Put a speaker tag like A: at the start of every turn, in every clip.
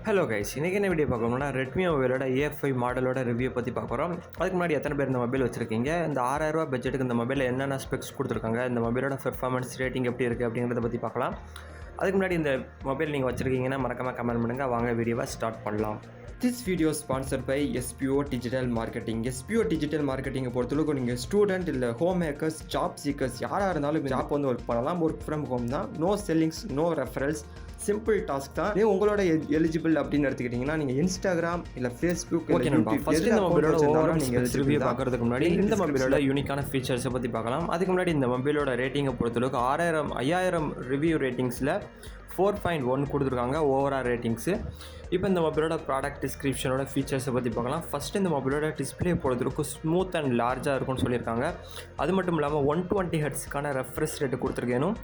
A: Hello guys, இன்றைக்கி என்ன video பார்க்கணும்னா ரெட்மி மொபைலோட A5 மாடலோட ரிவ்யூ பற்றி பார்க்குறோம். அதுக்கு முன்னாடி எத்தனை பேர் இந்த மொபைல் வச்சுருக்கீங்க, இந்த 6000 ரூபா பட்ஜெட்டுக்கு இந்த மொபைலில் என்னென்ன ஸ்பெக்ஸ் கொடுத்துருக்காங்க, இந்த மொபைலோட பெர்ஃபார்மன்ஸ் ரேட்டிங் எப்படி இருக்குது அப்படிங்கிறத பற்றி பார்க்கலாம். அதுக்கு முன்னாடி இந்த மொபைல் நீங்கள் வச்சுருக்கீங்கன்னா மறக்காமல் கமெண்ட் பண்ணுங்கள். வாங்க வீடியோவை ஸ்டார்ட் பண்ணலாம்.
B: This video sponsor by SPO digital marketing. SPO digital மார்க்கெட்டிங்கை பொறுத்தளவுக்கு நீங்கள் ஸ்டூடெண்ட் இல்லை ஹோம் மேக்கர்ஸ், ஜாப் சீக்கர்ஸ் யாராக இருந்தாலும் ஜாப் வந்து ஒர்க் பண்ணலாம். ஒர்க் ஃப்ரம் ஹோம் தான். No sellings, no referrals, simple task தான். உங்களோட எலிஜிபிள் அப்படின்னு எடுத்துக்கிட்டிங்கன்னா நீங்கள் இன்ஸ்டாகிராம் இல்லை ஃபேஸ்புக்.
A: ஓகே நண்பா, ஃபர்ஸ்ட் இந்த மொபைலோட ஓவரால் நீங்கள் ரிவ்யூ பார்க்குறதுக்கு முன்னாடி இந்த மொபைலோட யூனிக்கான ஃபீச்சர்ஸை பற்றி பார்க்கலாம். அதுக்கு முன்னாடி இந்த மொபைலோட ரேட்டிங்கை பொறுத்தளவுக்கு 5000 ரிவ்யூ ரேட்டிங்ஸில் 4.1 கொடுத்துருக்காங்க ஓவரால் ரேட்டிங்ஸு. இப்போ இந்த மொபைலோட ப்ராடக்ட் டிஸ்கிரிப்ஷனோட ஃபீச்சர்ஸை பற்றி பார்க்கலாம். ஃபஸ்ட்டு இந்த மொபைலோட டிஸ்பிளே பொறுத்தவரைக்கும் ஸ்மூத் அண்ட் லார்ஜாக இருக்கும்னு சொல்லியிருக்காங்க. அது மட்டும் இல்லாமல் 120 ஹெர்ட்ஸுக்கான ரெஃப்ரெஷ் ரேட்டு கொடுத்துருக்கணும்,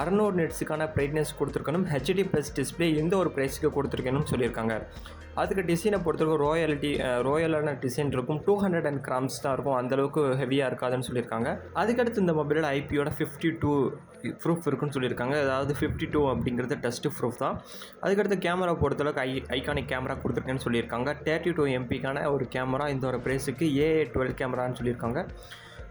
A: 600 நிட்ஸுக்கான பிரைட்னஸ் கொடுத்துருக்கணும், HD ப்ளஸ் டிஸ்பிளே எந்த ஒரு ப்ரைஸுக்கு கொடுத்துருக்கணும்னு சொல்லியிருக்காங்க. அதுக்கு டிசைனை பொறுத்தவரைக்கும் ரோயலான டிசைன் இருக்கும். 200 கிராம்ஸ் தான் இருக்கும், அந்தளவுக்கு ஹெவியாக இருக்காதுன்னு சொல்லியிருக்காங்க. அதுக்கடுத்து இந்த மொபைலோட IPயோட 52 ப்ரூஃப் இருக்குன்னு சொல்லியிருக்காங்க. அதாவது 52 அப்படிங்கிறது டஸ்ட்டு ப்ரூஃப் தான். அதுக்கடுத்து கேமரா பொறுத்தளவுக்கு ஐகானிக் கேமரா கொடுத்துருக்கேன்னு சொல்லியிருக்காங்க. 32 MP ஒரு கேமரா, இந்த ஒரு ப்ரைஸுக்கு A12 கேமரான்னு சொல்லியிருக்காங்க.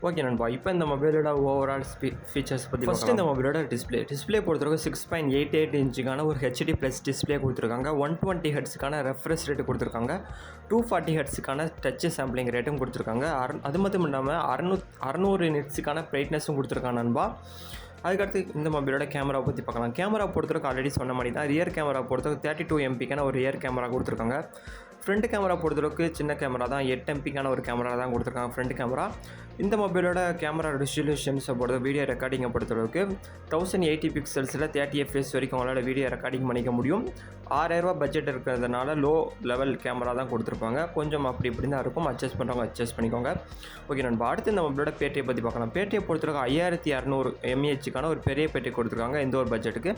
A: ஓகே நண்பா, இப்போ இந்த மொபைலோட ஓவரால் ஃபீச்சர்ஸ் பற்றி ஃபஸ்ட்டு இந்த மொபைலோட டிஸ்பிளே பொறுத்தவரைக்கும் 6.88 இன்ச்சுக்கான ஒரு HD ப்ளஸ் டிஸ்பிளே கொடுத்துருக்காங்க. 120 ஹெர்ட்ஸுக்கான ரெஃப்ரெஷ் ரேட்டு கொடுத்துருக்காங்க. 240 ஹெர்ட்ஸுக்கான டச் சாம்பிளிங் ரேட்டும் கொடுத்துருக்காங்க. அது மட்டும் இல்லாமல் 600 நிட்ஸுக்கான பிரைட்னஸும் கொடுத்துருக்காங்க நண்பா. அதுக்கடுத்து இந்த மொபைலோட கேமரா பற்றி பார்க்கலாம். கேமரா பொறுத்தவரைக்கும் ஆல்ரெடி சொன்ன மாதிரி தான். ரியர் கேமரா பொறுத்தவரைக்கும் 32 MP ஒரு ரியர் கேமரா கொடுத்துருக்காங்க. ஃப்ரண்ட் கேமரா பொறுத்தளவுக்கு சின்ன கேமரா தான், 8 MP ஒரு கேமரா தான் கொடுத்துருக்காங்க ஃப்ரண்ட் கேமரா. இந்த மொபைலோட கேமரா ரெசல்யூஷன்ஸை பொறுத்த வீடியோ ரெக்கார்டிங்கை பொறுத்தளவுக்கு 1080 பிக்சல்ஸில் 30 FPS வரைக்கும் உங்களால் வீடியோ ரெக்கார்டிங் பண்ணிக்க முடியும். 6000 ரூபா பட்ஜெட் இருக்கிறதுனால லோ லெவல் கேமரா தான் கொடுத்துருப்பாங்க. கொஞ்சம் அப்படி இப்படி தான் இருக்கும், அட்ஜஸ்ட் பண்ணுறவங்க அட்ஜஸ்ட் பண்ணிக்கோங்க. ஓகே நண்பா, அடுத்து இந்த மொபைலோட பேட்டியை பற்றி பார்க்கலாம். பேட்டியை பொறுத்தளவுக்கு 5200 mAh ஒரு பெரிய பேட்டரி கொடுத்துருக்காங்க இந்த ஒரு பட்ஜெட்டுக்கு.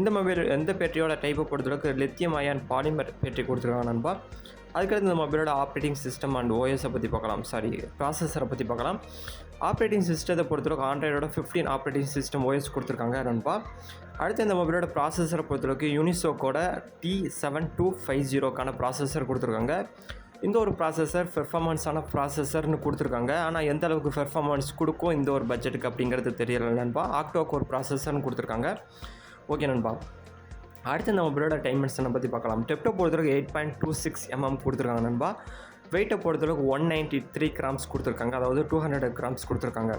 A: இந்த பேட்டரியோட டைப்பை பொறுத்தளவுக்கு லித்தியம் அயான் பாலிமர் பேட்டரி கொடுத்துருக்காங்க நண்பா. அதுக்கடுத்து இந்த மொபைலோட ஆப்ரேட்டிங் சிஸ்டம் அண்ட் OSஐ பற்றி பார்க்கலாம். ப்ராசஸரை பற்றி பார்க்கலாம். ஆப்ரேட்டிங் சிஸ்டத்தை பொறுத்தளவுக்கு ஆண்ட்ராய்டோட 15 ஆப்ரேட்டிங் சிஸ்டம் OS கொடுத்துருக்காங்க நண்பா. அடுத்து இந்த மொபைலோட ப்ராசஸரை பொறுத்தளவுக்கு யூனிசோக்கோட T7250க்கான ப்ராசஸர் கொடுத்துருக்காங்க. இந்த ஒரு ப்ராசஸர் பெர்ஃபார்மன்ஸான ப்ராசஸர்னு கொடுத்துருக்காங்க. ஆனால் எந்த அளவுக்கு பெர்ஃபார்மன்ஸ் கொடுக்கும் இந்த ஒரு பட்ஜெட்டுக்கு அப்படிங்கிறது தெரியல நண்பா. ஆக்டோ கோர் ப்ராசஸர்னு கொடுத்துருக்காங்க. ஓகே நண்பா, அடுத்து இந்த மொபைலோட டைமென்ஷனை பற்றி பார்க்கலாம். டெப்டோ பொறுத்தளவுக்கு 8.26 mm கொடுத்துருக்காங்க நண்பா. வெயிட்டை பொறுத்தளவுக்கு 193 கிராம்ஸ் கொடுத்துருக்காங்க, அதாவது 200 கிராம்ஸ் கொடுத்துருக்காங்க.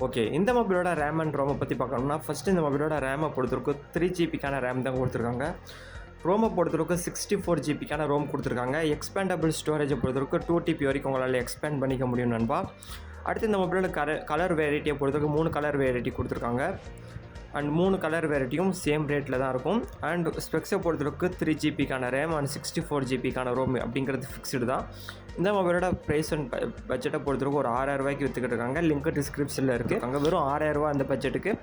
A: ஓகே, இந்த மொபைலோட ரேம் அண்ட் ரோமை பற்றி பார்க்கணும்னா ஃபஸ்ட்டு இந்த மொபைலோட ரேமை பொறுத்தளவுக்கு 3 GB ரேம் தான் கொடுத்துருக்காங்க. ரோமை பொறுத்தளவுக்கு 64 GB ரோம் கொடுத்துருக்காங்க. எக்ஸ்பேண்டபிள் ஸ்டோரேஜை பொறுத்தளவுக்கு 2 TB வரைக்கும் உங்களால் எக்ஸ்பேண்ட் பண்ணிக்க முடியும் நண்பா. அடுத்து இந்த மொபைலோட கலர் வேரைட்டியை பொறுத்தளவுக்கு 3 கலர் வேரைட்டி கொடுத்துருக்காங்க. அண்ட் 3 கலர் வேரைட்டியும் சேம் ரேட்டில் தான் இருக்கும். அண்ட் ஸ்பெக்ஸை பொறுத்தளவுக்கு 3 GB RAM and 64 GB ROM அப்படிங்கிறது ஃபிக்ஸ்டு தான். இந்த மொபைலோட ப்ரைஸ் அண்ட் பட்ஜெட்டை பொறுத்தளவுக்கு ஒரு 6000 ரூபாய்க்கு விற்றுக்கிட்டு இருக்காங்க. லிங்க் டிஸ்கிரிப்ஷனில் இருக்குது. அங்கே வெறும் 6000 ரூபா அந்த பட்ஜெட்டுக்கு.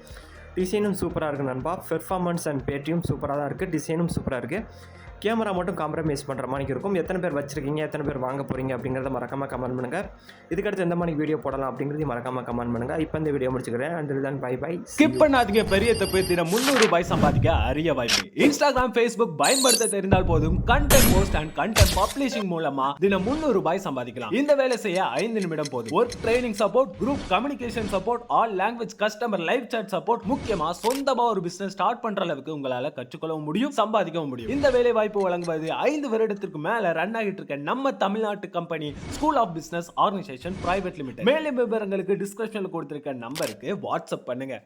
A: டிசைனும் சூப்பராக இருக்குது நண்பா. பெர்ஃபார்மன்ஸ் அண்ட் பேட்டரியும் சூப்பராக தான் இருக்குது. டிசைனும் சூப்பராக இருக்குது. கேமரா மட்டும் காம்ப்ரமைஸ் பண்ணுற மாதிரி இருக்கும். எத்தனை பேர் வச்சுருக்கீங்க, எத்தனை பேர் வாங்க போகிறீங்க அப்படிங்கிறத மறக்காமல் கமெண்ட் பண்ணுங்கள். இதுக்கடுத்து எந்த மாதிரி வீடியோ போடலாம் அப்படிங்கிறதையும் மறக்காமல் கமெண்ட் பண்ணுங்கள். இப்போ இந்த வீடியோ முடிச்சுக்கிறேன். Until then bye bye.
C: Skip பண்ணாதீங்க. பெரிய தப்பு. தினம் 300 ரூபாய் சம்பாதிக்க அரிய வாய்ப்பு. இன்ஸ்டாகிராம், Facebook பயன்படுத்த தெரிந்தால் போதும். Content post and content publishing மூலமா தினம் 300 ரூபாய் சம்பாதிக்கலாம். இந்த வேலை செய்ய 5 நிமிடம் போதும். Work training support, group communication support, all language customer live chat support, முக்கியமா சொந்தமா ஒரு பிசினஸ் ஸ்டார்ட் பண்ற அளவுக்கு உங்களால கற்றுக்கொள்ளவும் முடியும், சம்பாதிக்கவும் முடியும். இந்த வேலை வாய்ப்பு வழங்குவது 5 வருடத்திற்கு மேல ரன் ஆகிட்டு இருக்க நம்ம தமிழ்நாட்டு company school of business organisation private limited. மேலும் விவரங்களுக்கு டிஸ்கிரிப்ஷன்ல கொடுத்திருக்க நம்பருக்கு வாட்ஸ்அப் பண்ணுங்க.